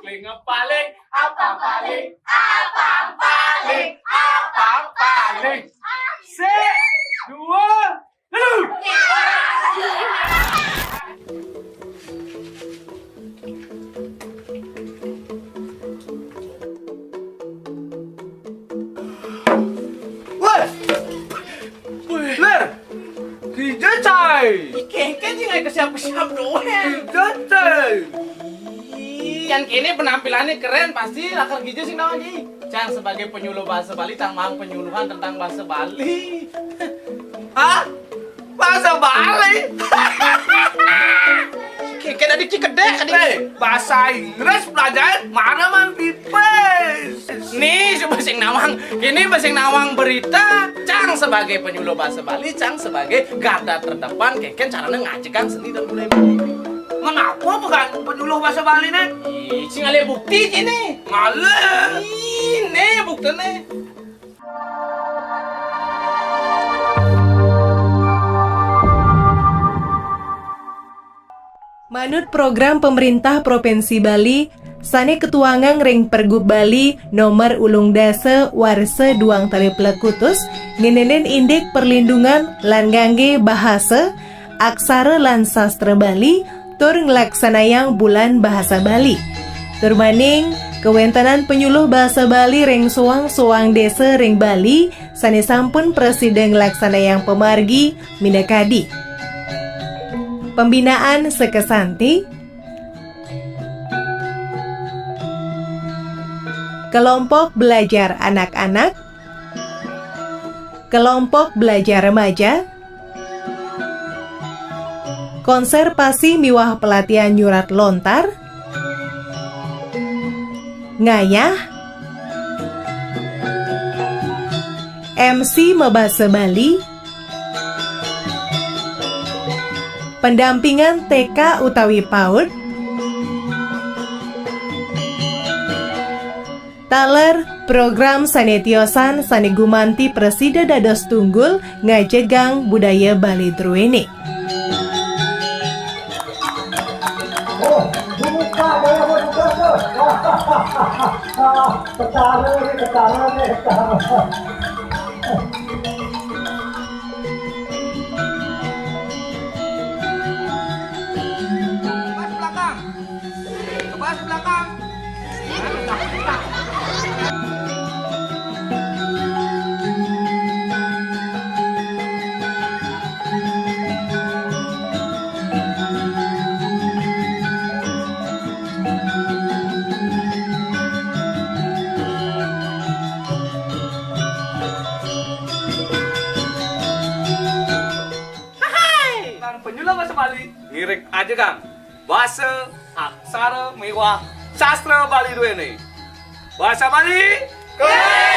paling ngepaling, apa paling, apa paling. Se, dua, lalu. Ler, hijau cai. Kengken jangan kesiap-siap doang. Hijau cai. Yang kini penampilannya keren pasti lakar gijo sih namanya Ji. Cang sebagai penyuluh bahasa Bali, Cang mang penyuluhan tentang bahasa Bali. Hah? Bahasa Bali? Kengken adik Cikedek adik. Bahasa Inggris pelajaran mana mang tipes. Nih bahasa Nawang, kini bahasa Nawang berita. Cang sebagai penyuluh bahasa Bali, Cang sebagai garda terdepan. Kengken caranya ngajak Kang seni dan budaya Bali. Mengapa bukan penyuluh bahasa Bali nih? Ih, sing ada bukti ini. Malah. Ini buktinya. Manut program pemerintah Provinsi Bali, sane ketuangan Ring Pergub Bali nomor ulung dase warse duang tali plekutus ngenenen indek perlindungan lan ngangge bahasa aksara lan sastra Bali tur ngelaksanayang bulan bahasa Bali. Turmaning kewentanan penyuluh bahasa Bali Ring suang desa Ring Bali sane sampun presiden ngelaksanayang pemargi Minakadi. Pembinaan sekesanti, kelompok belajar anak-anak, kelompok belajar remaja, konservasi miwah pelatihan nyurat lontar, ngayah, MC Mebasa Bali, pendampingan TK utawi PAUD, taler program sanetiosan sanegumanti presida dados tunggul ngajegang budaya Bali Truweni. Kebas belakang. Kang penyuluh bahasa Bali, ngirik aja Kang. Bahasa aksara mewah sastra Bali dua ini. Bahasa Bali keren.